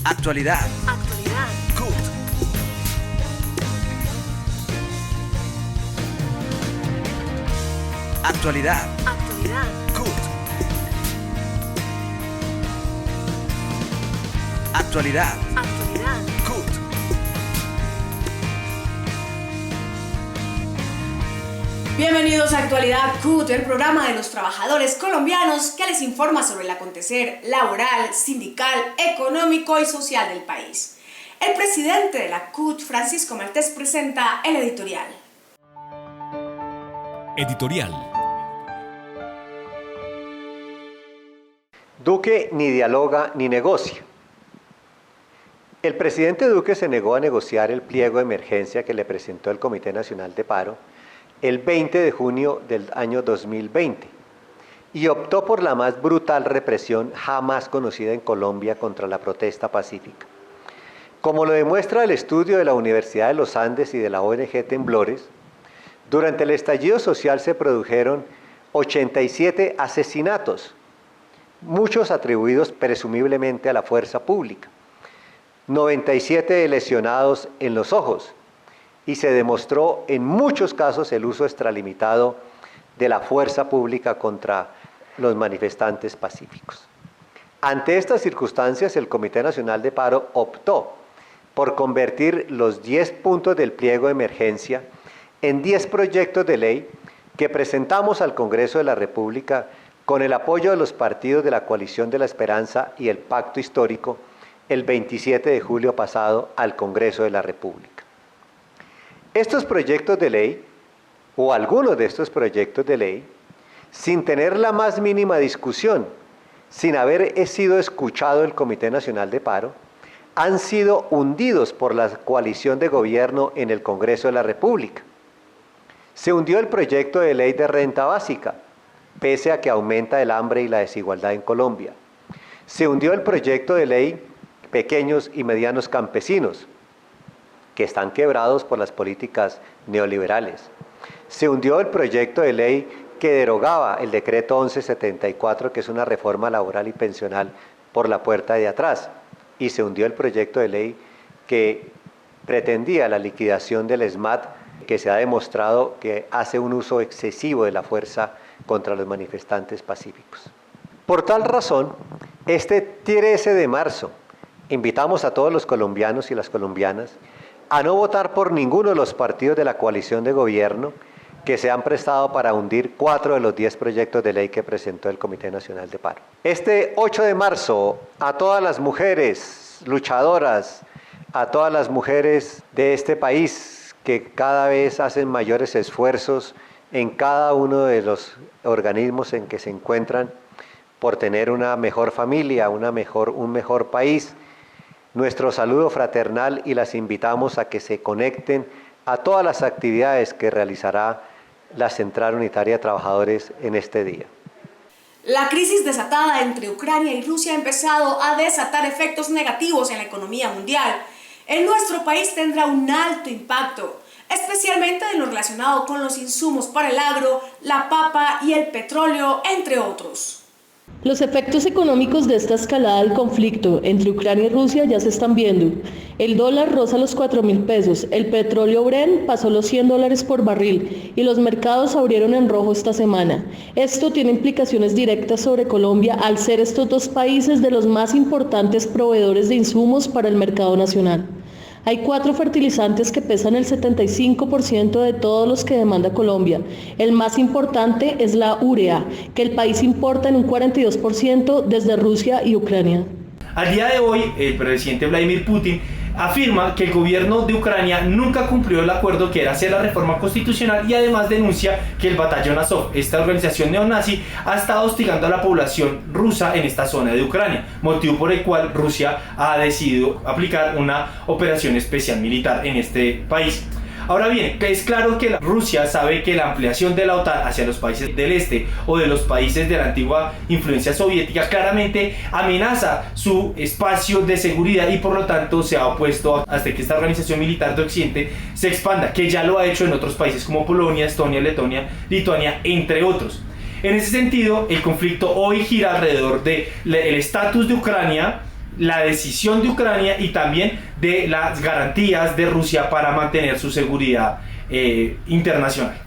Actualidad. CUT. Actualidad. CUT. Actualidad. CUT. Bienvenidos a Actualidad CUT, el programa de los trabajadores colombianos que les informa sobre el acontecer laboral, sindical, económico y social del país. El presidente de la CUT, Francisco Maltés, presenta el editorial. Editorial. Duque ni dialoga ni negocia. El presidente Duque se negó a negociar el pliego de emergencia que le presentó el Comité Nacional de Paro el 20 de junio del año 2020 y optó por la más brutal represión jamás conocida en Colombia contra la protesta pacífica. Como lo demuestra el estudio de la Universidad de los Andes y de la ONG Temblores, durante el estallido social se produjeron 87 asesinatos, muchos atribuidos presumiblemente a la fuerza pública, 97 lesionados en los ojos, y se demostró en muchos casos el uso extralimitado de la fuerza pública contra los manifestantes pacíficos. Ante estas circunstancias, el Comité Nacional de Paro optó por convertir los 10 puntos del pliego de emergencia en 10 proyectos de ley que presentamos al Congreso de la República con el apoyo de los partidos de la Coalición de la Esperanza y el Pacto Histórico el 27 de julio pasado al Congreso de la República. Estos proyectos de ley, o algunos de estos proyectos de ley, sin tener la más mínima discusión, sin haber sido escuchado el Comité Nacional de Paro, han sido hundidos por la coalición de gobierno en el Congreso de la República. Se hundió el proyecto de ley de renta básica, pese a que aumenta el hambre y la desigualdad en Colombia. Se hundió el proyecto de ley pequeños y medianos campesinos, que están quebrados por las políticas neoliberales. Se hundió el proyecto de ley que derogaba el decreto 1174, que es una reforma laboral y pensional, por la puerta de atrás. Y se hundió el proyecto de ley que pretendía la liquidación del ESMAD, que se ha demostrado que hace un uso excesivo de la fuerza contra los manifestantes pacíficos. Por tal razón, este 13 de marzo, invitamos a todos los colombianos y las colombianas a no votar por ninguno de los partidos de la coalición de gobierno que se han prestado para hundir 4 de los 10 proyectos de ley que presentó el Comité Nacional de Paro. Este 8 de marzo, a todas las mujeres luchadoras, a todas las mujeres de este país que cada vez hacen mayores esfuerzos en cada uno de los organismos en que se encuentran por tener una mejor familia, un mejor país, nuestro saludo fraternal y las invitamos a que se conecten a todas las actividades que realizará la Central Unitaria de Trabajadores en este día. La crisis desatada entre Ucrania y Rusia ha empezado a desatar efectos negativos en la economía mundial. En nuestro país tendrá un alto impacto, especialmente en lo relacionado con los insumos para el agro, la papa y el petróleo, entre otros. Los efectos económicos de esta escalada del conflicto entre Ucrania y Rusia ya se están viendo. El dólar roza los 4.000 pesos, el petróleo Brent pasó los $100 por barril y los mercados abrieron en rojo esta semana. Esto tiene implicaciones directas sobre Colombia al ser estos dos países de los más importantes proveedores de insumos para el mercado nacional. Hay 4 fertilizantes que pesan el 75% de todos los que demanda Colombia. El más importante es la urea, que el país importa en un 42% desde Rusia y Ucrania. Al día de hoy, el presidente Vladimir Putin afirma que el gobierno de Ucrania nunca cumplió el acuerdo que era hacer la reforma constitucional y además denuncia que el batallón Azov, esta organización neonazi, ha estado hostigando a la población rusa en esta zona de Ucrania, motivo por el cual Rusia ha decidido aplicar una operación especial militar en este país. Ahora bien, es claro que Rusia sabe que la ampliación de la OTAN hacia los países del este o de los países de la antigua influencia soviética claramente amenaza su espacio de seguridad y por lo tanto se ha opuesto hasta que esta organización militar de Occidente se expanda, que ya lo ha hecho en otros países como Polonia, Estonia, Letonia, Lituania, entre otros. En ese sentido, el conflicto hoy gira alrededor del estatus de Ucrania, la decisión de Ucrania y también de las garantías de Rusia para mantener su seguridad internacional.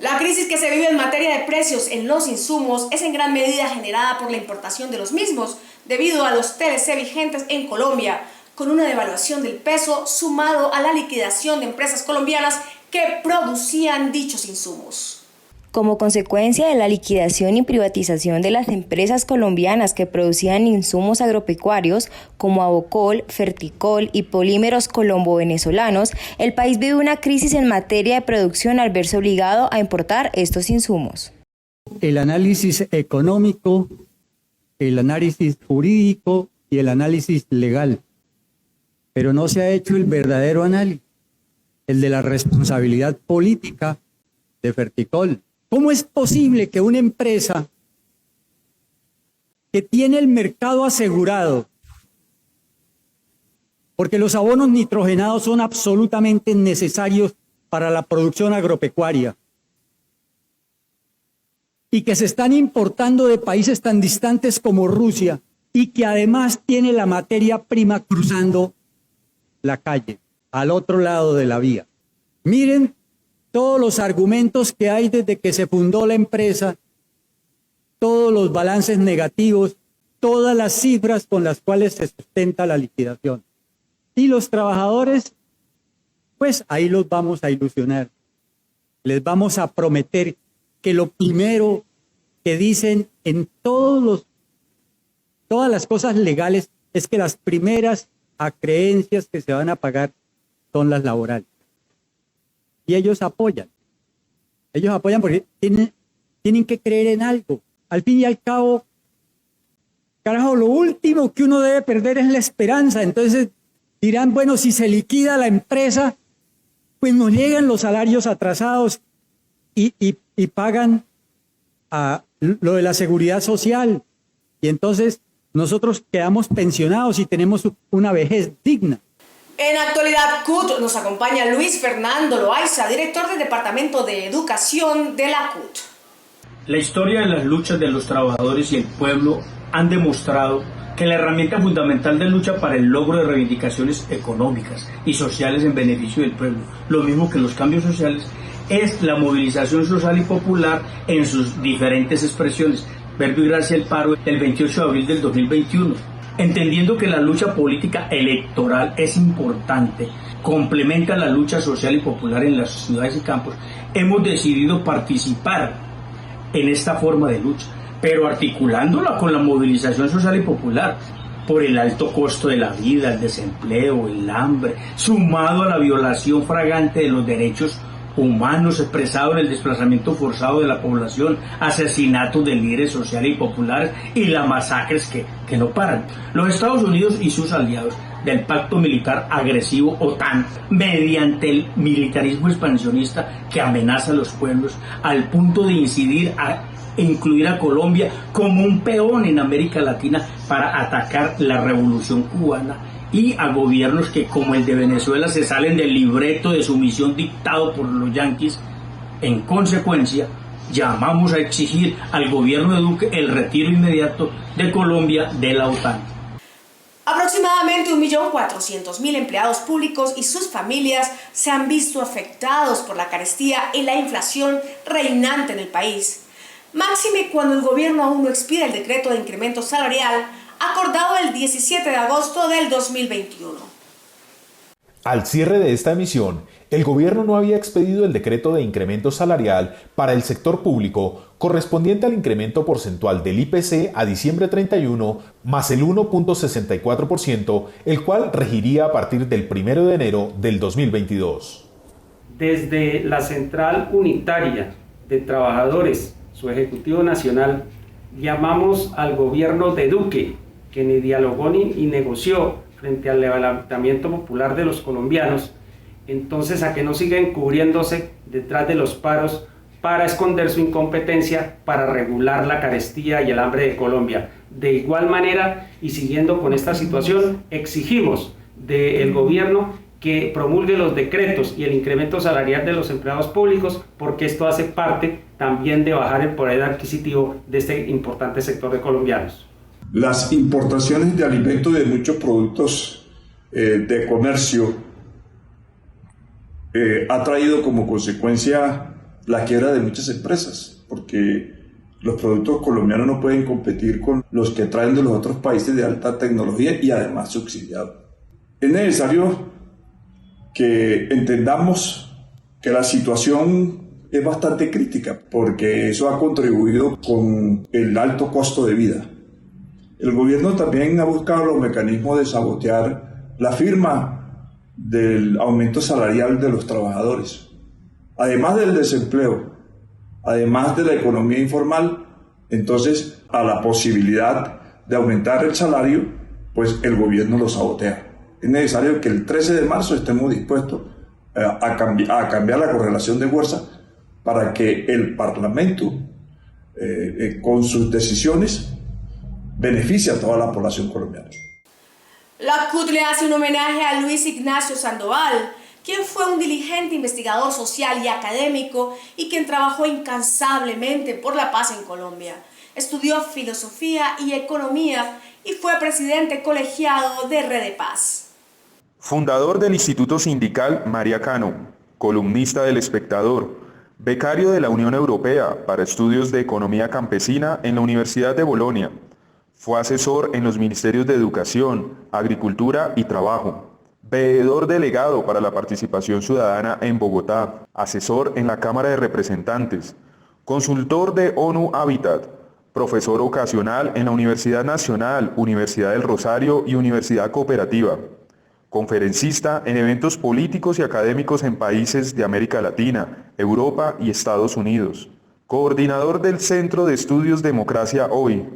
La crisis que se vive en materia de precios en los insumos es en gran medida generada por la importación de los mismos, debido a los TLC vigentes en Colombia, con una devaluación del peso sumado a la liquidación de empresas colombianas que producían dichos insumos. Como consecuencia de la liquidación y privatización de las empresas colombianas que producían insumos agropecuarios como Abocol, Ferticol y polímeros colombo-venezolanos, el país vive una crisis en materia de producción al verse obligado a importar estos insumos. El análisis económico, el análisis jurídico y el análisis legal, pero no se ha hecho el verdadero análisis, el de la responsabilidad política de Ferticol. ¿Cómo es posible que una empresa que tiene el mercado asegurado, porque los abonos nitrogenados son absolutamente necesarios para la producción agropecuaria, y que se están importando de países tan distantes como Rusia, y que además tiene la materia prima cruzando la calle, al otro lado de la vía? Miren todos los argumentos que hay desde que se fundó la empresa, todos los balances negativos, todas las cifras con las cuales se sustenta la liquidación. Y los trabajadores, pues ahí los vamos a ilusionar. Les vamos a prometer que lo primero que dicen en todas las cosas legales es que las primeras acreencias que se van a pagar son las laborales. Y ellos apoyan porque tienen que creer en algo. Al fin y al cabo, carajo, lo último que uno debe perder es la esperanza. Entonces dirán, bueno, si se liquida la empresa, pues nos llegan los salarios atrasados y pagan lo de la seguridad social. Y entonces nosotros quedamos pensionados y tenemos una vejez digna. En Actualidad CUT nos acompaña Luis Fernando Loaiza, director del Departamento de Educación de la CUT. La historia de las luchas de los trabajadores y el pueblo han demostrado que la herramienta fundamental de lucha para el logro de reivindicaciones económicas y sociales en beneficio del pueblo, lo mismo que los cambios sociales, es la movilización social y popular en sus diferentes expresiones. Verbo y gracia el paro el 28 de abril del 2021. Entendiendo que la lucha política electoral es importante, complementa la lucha social y popular en las ciudades y campos, hemos decidido participar en esta forma de lucha, pero articulándola con la movilización social y popular, por el alto costo de la vida, el desempleo, el hambre, sumado a la violación flagrante de los derechos humanos expresados en el desplazamiento forzado de la población, asesinatos de líderes sociales y populares y las masacres que no paran. Los Estados Unidos y sus aliados del pacto militar agresivo OTAN, mediante el militarismo expansionista que amenaza a los pueblos al punto de incidir e incluir a Colombia como un peón en América Latina para atacar la revolución cubana, y a gobiernos que, como el de Venezuela, se salen del libreto de sumisión dictado por los yanquis. En consecuencia, llamamos a exigir al gobierno de Duque el retiro inmediato de Colombia de la OTAN. Aproximadamente 1.400.000 empleados públicos y sus familias se han visto afectados por la carestía y la inflación reinante en el país. Máxime cuando el gobierno aún no expide el decreto de incremento salarial acordado el 17 de agosto del 2021. Al cierre de esta emisión, el gobierno no había expedido el decreto de incremento salarial para el sector público correspondiente al incremento porcentual del IPC a diciembre 31 más el 1.64%, el cual regiría a partir del 1 de enero del 2022. Desde la Central Unitaria de Trabajadores, su Ejecutivo Nacional, llamamos al gobierno de Duque, que ni dialogó ni negoció frente al levantamiento popular de los colombianos, entonces a que no sigan cubriéndose detrás de los paros para esconder su incompetencia para regular la carestía y el hambre de Colombia. De igual manera, y siguiendo con esta situación, exigimos del gobierno que promulgue los decretos y el incremento salarial de los empleados públicos, porque esto hace parte también de bajar el poder adquisitivo de este importante sector de colombianos. Las importaciones de alimentos y de muchos productos de comercio ha traído como consecuencia la quiebra de muchas empresas, porque los productos colombianos no pueden competir con los que traen de los otros países de alta tecnología y además subsidiados. Es necesario que entendamos que la situación es bastante crítica, porque eso ha contribuido con el alto costo de vida. El gobierno también ha buscado los mecanismos de sabotear la firma del aumento salarial de los trabajadores. Además del desempleo, además de la economía informal, entonces a la posibilidad de aumentar el salario, pues el gobierno lo sabotea. Es necesario que el 13 de marzo estemos dispuestos a cambiar la correlación de fuerza para que el Parlamento, con sus decisiones, beneficie a toda la población colombiana. La CUT le hace un homenaje a Luis Ignacio Sandoval, quien fue un diligente investigador social y académico y quien trabajó incansablemente por la paz en Colombia. Estudió filosofía y economía y fue presidente colegiado de Red de Paz. Fundador del Instituto Sindical María Cano, columnista del Espectador, becario de la Unión Europea para estudios de economía campesina en la Universidad de Bolonia. Fue asesor en los ministerios de Educación, Agricultura y Trabajo. Veedor delegado para la participación ciudadana en Bogotá, asesor en la Cámara de Representantes, consultor de ONU Habitat, profesor ocasional en la Universidad Nacional, Universidad del Rosario y Universidad Cooperativa, conferencista en eventos políticos y académicos en países de América Latina, Europa y Estados Unidos, coordinador del Centro de Estudios Democracia Hoy,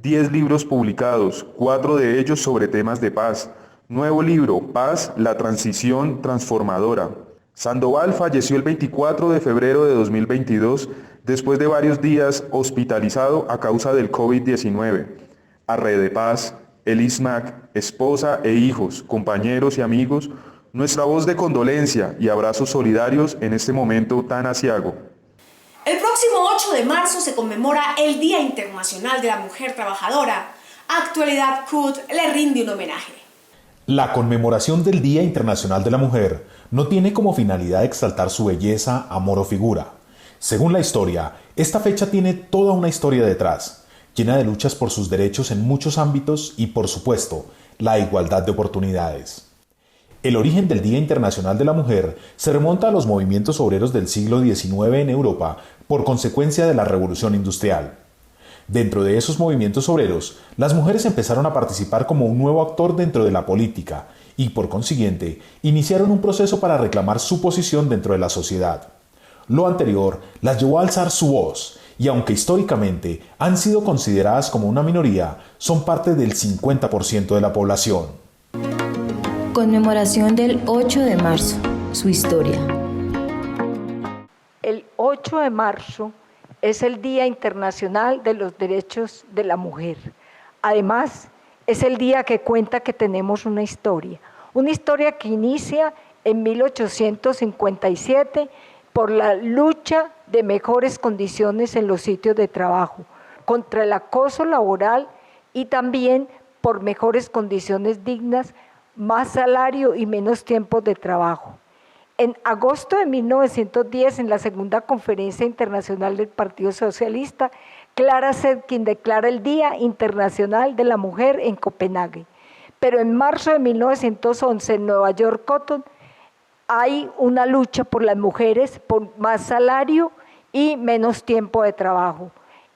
10 libros publicados, 4 de ellos sobre temas de paz. Nuevo libro, Paz, la transición transformadora. Sandoval falleció el 24 de febrero de 2022 después de varios días hospitalizado a causa del COVID-19. A Red de Paz, el ISMAC, esposa e hijos, compañeros y amigos, nuestra voz de condolencia y abrazos solidarios en este momento tan aciago. El próximo 8 de marzo se conmemora el Día Internacional de la Mujer Trabajadora. Actualidad CUT le rinde un homenaje. La conmemoración del Día Internacional de la Mujer no tiene como finalidad exaltar su belleza, amor o figura. Según la historia, esta fecha tiene toda una historia detrás, llena de luchas por sus derechos en muchos ámbitos y, por supuesto, la igualdad de oportunidades. El origen del Día Internacional de la Mujer se remonta a los movimientos obreros del siglo XIX en Europa por consecuencia de la Revolución Industrial. Dentro de esos movimientos obreros, las mujeres empezaron a participar como un nuevo actor dentro de la política y, por consiguiente, iniciaron un proceso para reclamar su posición dentro de la sociedad. Lo anterior las llevó a alzar su voz y, aunque históricamente han sido consideradas como una minoría, son parte del 50% de la población. Conmemoración del 8 de marzo. Su historia. El 8 de marzo es el Día Internacional de los Derechos de la Mujer. Además, es el día que cuenta que tenemos una historia que inicia en 1857 por la lucha de mejores condiciones en los sitios de trabajo, contra el acoso laboral y también por mejores condiciones dignas, más salario y menos tiempo de trabajo. En agosto de 1910, en la segunda conferencia internacional del Partido Socialista, Clara Zetkin declara el Día Internacional de la Mujer en Copenhague. Pero en marzo de 1911, en Nueva York Cotton, hay una lucha por las mujeres, por más salario y menos tiempo de trabajo.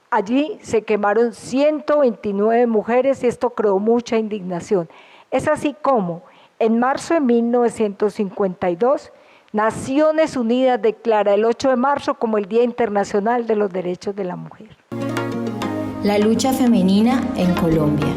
Allí se quemaron 129 mujeres y esto creó mucha indignación. Es así como, en marzo de 1952, Naciones Unidas declara el 8 de marzo como el Día Internacional de los Derechos de la Mujer. La lucha femenina en Colombia.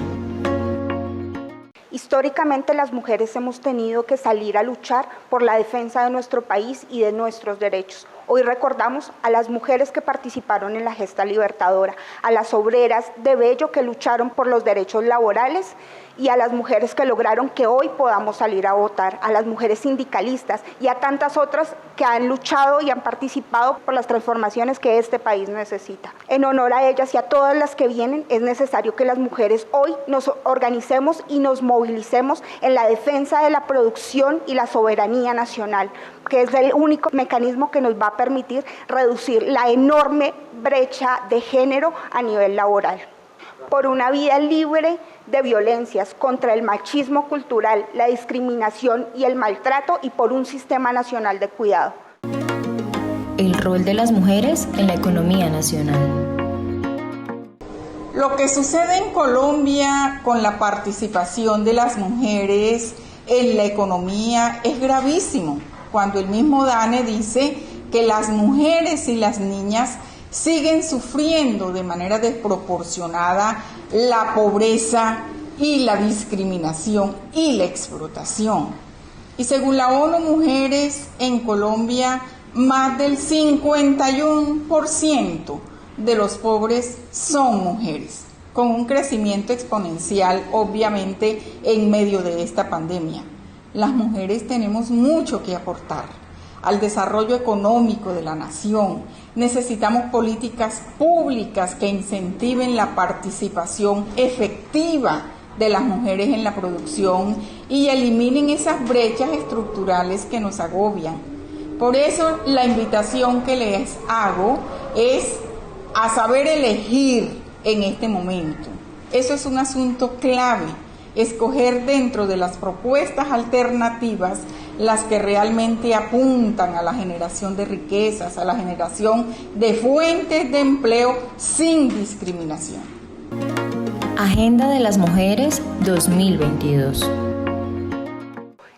Históricamente las mujeres hemos tenido que salir a luchar por la defensa de nuestro país y de nuestros derechos. Hoy recordamos a las mujeres que participaron en la gesta libertadora, a las obreras de Bello que lucharon por los derechos laborales y a las mujeres que lograron que hoy podamos salir a votar, a las mujeres sindicalistas y a tantas otras que han luchado y han participado por las transformaciones que este país necesita. En honor a ellas y a todas las que vienen, es necesario que las mujeres hoy nos organicemos y nos movilicemos en la defensa de la producción y la soberanía nacional, que es el único mecanismo que nos va a permitir reducir la enorme brecha de género a nivel laboral. Por una vida libre de violencias, contra el machismo cultural, la discriminación y el maltrato y por un sistema nacional de cuidado. El rol de las mujeres en la economía nacional. Lo que sucede en Colombia con la participación de las mujeres en la economía es gravísimo, cuando el mismo DANE dice que las mujeres y las niñas siguen sufriendo de manera desproporcionada la pobreza y la discriminación y la explotación. Y según la ONU Mujeres, en Colombia más del 51% de los pobres son mujeres, con un crecimiento exponencial obviamente en medio de esta pandemia. Las mujeres tenemos mucho que aportar al desarrollo económico de la nación. Necesitamos políticas públicas que incentiven la participación efectiva de las mujeres en la producción y eliminen esas brechas estructurales que nos agobian. Por eso la invitación que les hago es a saber elegir en este momento. Eso es un asunto clave, escoger dentro de las propuestas alternativas las que realmente apuntan a la generación de riquezas, a la generación de fuentes de empleo sin discriminación. Agenda de las Mujeres 2022.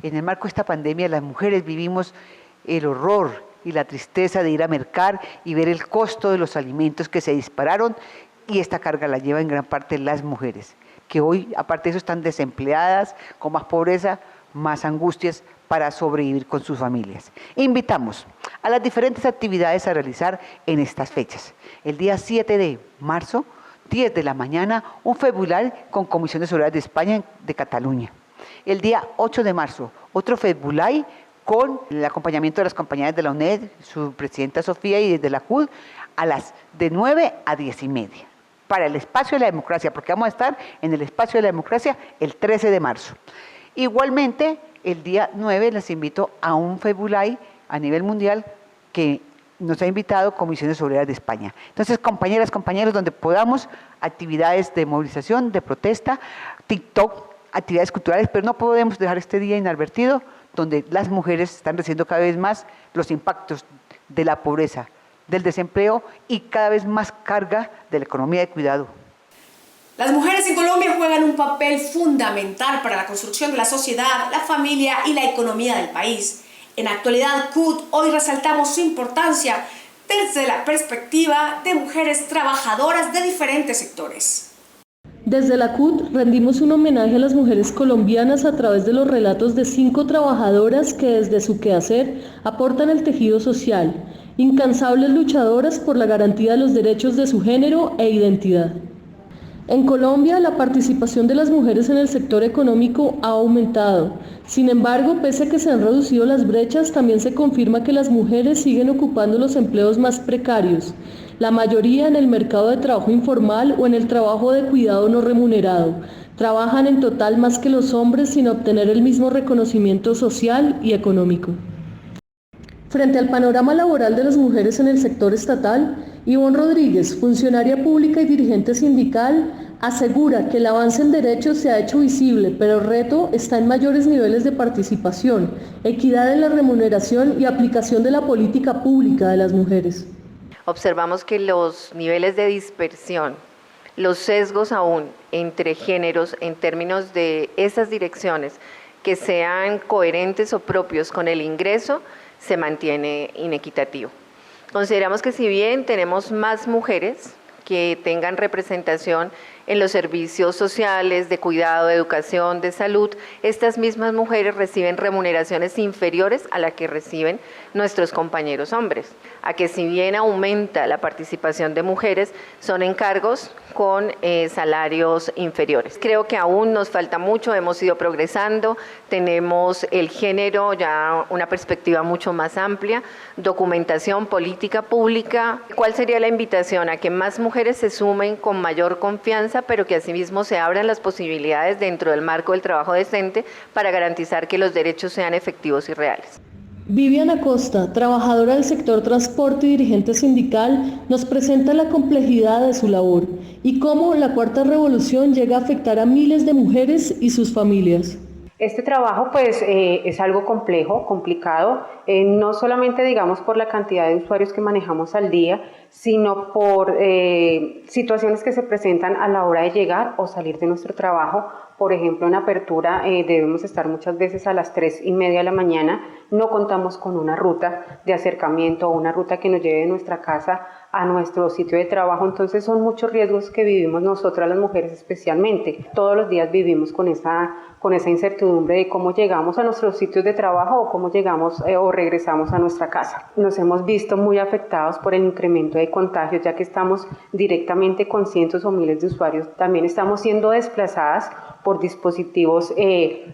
En el marco de esta pandemia, las mujeres vivimos el horror y la tristeza de ir a mercar y ver el costo de los alimentos que se dispararon, y esta carga la llevan en gran parte las mujeres, que hoy, aparte de eso, están desempleadas, con más pobreza, más angustias para sobrevivir con sus familias. Invitamos a las diferentes actividades a realizar en estas fechas. El día 7 de marzo, 10 de la mañana, un FEBULAI con Comisiones Obreras de España de Cataluña. El día 8 de marzo, otro FEBULAI con el acompañamiento de las compañeras de la UNED, su presidenta Sofía, y desde la CUD, a las de 9 a 10:30. Para el espacio de la democracia, porque vamos a estar en el espacio de la democracia el 13 de marzo. Igualmente, el día 9 les invito a un FEBULAI a nivel mundial que nos ha invitado Comisiones Obreras de España. Entonces, compañeras, compañeros, donde podamos, actividades de movilización, de protesta, TikTok, actividades culturales, pero no podemos dejar este día inadvertido, donde las mujeres están recibiendo cada vez más los impactos de la pobreza, del desempleo y cada vez más carga de la economía de cuidado. Las mujeres en Colombia juegan un papel fundamental para la construcción de la sociedad, la familia y la economía del país. En Actualidad CUT hoy resaltamos su importancia desde la perspectiva de mujeres trabajadoras de diferentes sectores. Desde la CUT rendimos un homenaje a las mujeres colombianas a través de los relatos de 5 trabajadoras que desde su quehacer aportan el tejido social, incansables luchadoras por la garantía de los derechos de su género e identidad. En Colombia, la participación de las mujeres en el sector económico ha aumentado. Sin embargo, pese a que se han reducido las brechas, también se confirma que las mujeres siguen ocupando los empleos más precarios, la mayoría en el mercado de trabajo informal o en el trabajo de cuidado no remunerado. Trabajan en total más que los hombres sin obtener el mismo reconocimiento social y económico. Frente al panorama laboral de las mujeres en el sector estatal, Ivonne Rodríguez, funcionaria pública y dirigente sindical, asegura que el avance en derechos se ha hecho visible, pero el reto está en mayores niveles de participación, equidad en la remuneración y aplicación de la política pública de las mujeres. Observamos que los niveles de dispersión, los sesgos aún entre géneros en términos de esas direcciones que sean coherentes o propios con el ingreso, se mantiene inequitativo. Consideramos que si bien tenemos más mujeres que tengan representación en los servicios sociales, de cuidado, de educación, de salud, estas mismas mujeres reciben remuneraciones inferiores a las que reciben nuestros compañeros hombres. A que si bien aumenta la participación de mujeres, son en cargos con salarios inferiores. Creo que aún nos falta mucho, hemos ido progresando, tenemos el género ya una perspectiva mucho más amplia, documentación, política pública. ¿Cuál sería la invitación? A que más mujeres se sumen con mayor confianza, pero que asimismo se abran las posibilidades dentro del marco del trabajo decente para garantizar que los derechos sean efectivos y reales. Viviana Costa, trabajadora del sector transporte y dirigente sindical, nos presenta la complejidad de su labor y cómo la Cuarta Revolución llega a afectar a miles de mujeres y sus familias. Este trabajo pues es algo complejo, complicado, no solamente digamos por la cantidad de usuarios que manejamos al día, sino por situaciones que se presentan a la hora de llegar o salir de nuestro trabajo. Por ejemplo, en apertura debemos estar muchas veces a las 3:30 de la mañana, no contamos con una ruta de acercamiento o una ruta que nos lleve de nuestra casa a nuestro sitio de trabajo, entonces son muchos riesgos que vivimos nosotras las mujeres especialmente. Todos los días vivimos con esa incertidumbre de cómo llegamos a nuestros sitios de trabajo o cómo llegamos o regresamos a nuestra casa. Nos hemos visto muy afectados por el incremento de contagios, ya que estamos directamente con cientos o miles de usuarios. También estamos siendo desplazadas por dispositivos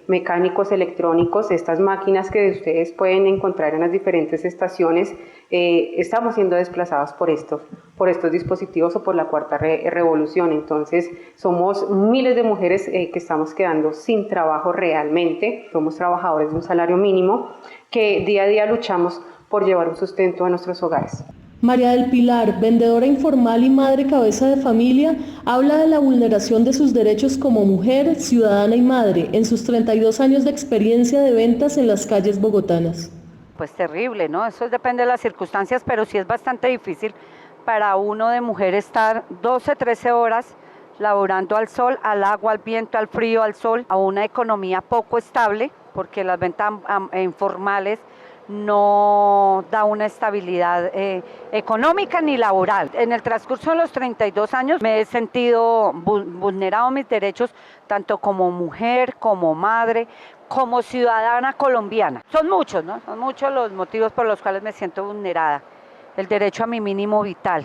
mecánicos electrónicos, estas máquinas que ustedes pueden encontrar en las diferentes estaciones, estamos siendo desplazados por estos dispositivos o por la Cuarta Revolución. Entonces somos miles de mujeres que estamos quedando sin trabajo realmente, somos trabajadores de un salario mínimo que día a día luchamos por llevar un sustento a nuestros hogares. María del Pilar, vendedora informal y madre cabeza de familia, habla de la vulneración de sus derechos como mujer, ciudadana y madre en sus 32 años de experiencia de ventas en las calles bogotanas. Pues terrible, ¿no? Eso depende de las circunstancias, pero sí es bastante difícil para uno de mujer estar 12, 13 horas laborando al sol, al agua, al viento, al frío, al sol, a una economía poco estable, porque las ventas informales no da una estabilidad económica ni laboral. En el transcurso de los 32 años me he sentido vulnerado mis derechos tanto como mujer, como madre, como ciudadana colombiana. Son muchos, ¿no? Son muchos los motivos por los cuales me siento vulnerada. El derecho a mi mínimo vital,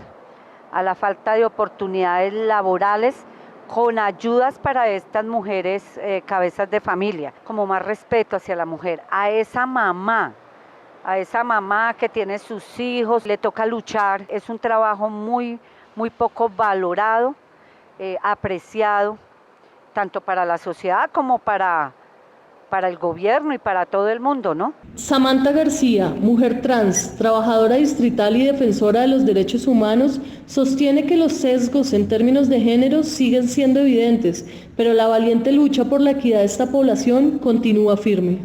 a la falta de oportunidades laborales con ayudas para estas mujeres cabezas de familia, como más respeto hacia la mujer, a esa mamá que tiene sus hijos, le toca luchar. Es un trabajo muy poco valorado, apreciado, tanto para la sociedad como para el gobierno y para todo el mundo, ¿no? Samantha García, mujer trans, trabajadora distrital y defensora de los derechos humanos, sostiene que los sesgos en términos de género siguen siendo evidentes, pero la valiente lucha por la equidad de esta población continúa firme.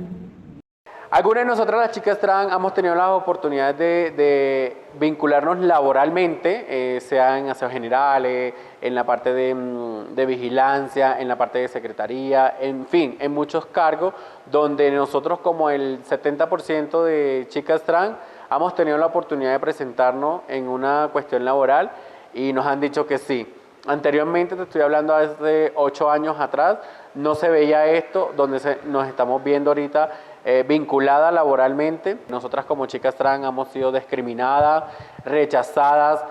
Algunas de nosotras, las chicas trans, hemos tenido las oportunidades de vincularnos laboralmente, sea en aseos generales, en la parte de vigilancia, en la parte de secretaría, en fin, en muchos cargos, donde nosotros como el 70% de chicas trans hemos tenido la oportunidad de presentarnos en una cuestión laboral y nos han dicho que sí. Anteriormente, te estoy hablando hace 8 años atrás, no se veía esto, donde nos estamos viendo ahorita vinculada laboralmente. Nosotras como chicas trans hemos sido discriminadas, rechazadas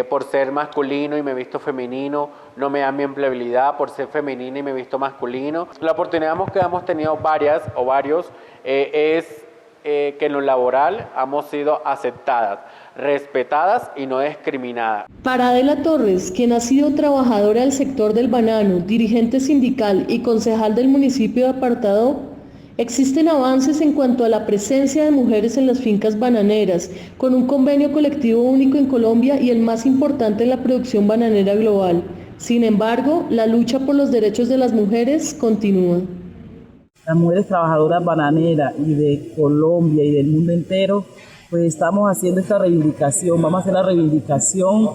por ser masculino y me he visto femenino, no me dan mi empleabilidad por ser femenina y me he visto masculino. La oportunidad que hemos tenido varias o varios es que en lo laboral hemos sido aceptadas, respetadas y no discriminadas. Para Adela Torres, quien ha sido trabajadora del sector del banano, dirigente sindical y concejal del municipio de Apartadó, existen avances en cuanto a la presencia de mujeres en las fincas bananeras, con un convenio colectivo único en Colombia y el más importante en la producción bananera global. Sin embargo, la lucha por los derechos de las mujeres continúa. Las mujeres trabajadoras bananeras y de Colombia y del mundo entero, pues estamos haciendo esta reivindicación, vamos a hacer la reivindicación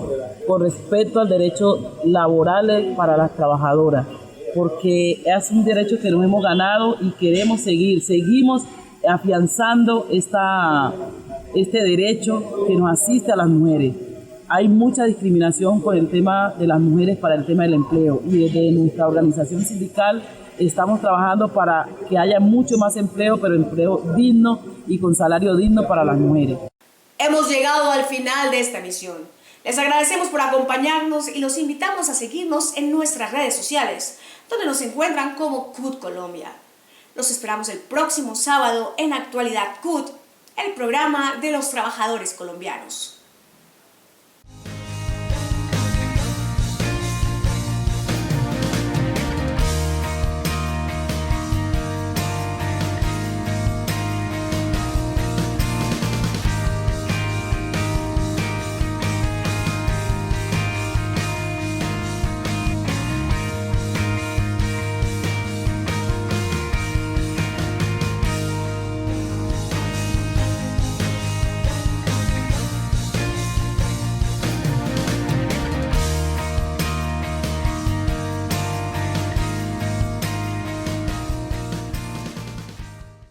con respecto al derecho laboral para las trabajadoras, porque es un derecho que nos hemos ganado y queremos seguimos afianzando este derecho que nos asiste a las mujeres, hay mucha discriminación con el tema de las mujeres para el tema del empleo y desde nuestra organización sindical estamos trabajando para que haya mucho más empleo, pero empleo digno y con salario digno para las mujeres. Hemos llegado al final de esta emisión. Les agradecemos por acompañarnos y los invitamos a seguirnos en nuestras redes sociales, donde nos encuentran como CUT Colombia. Los esperamos el próximo sábado en Actualidad CUT, el programa de los trabajadores colombianos.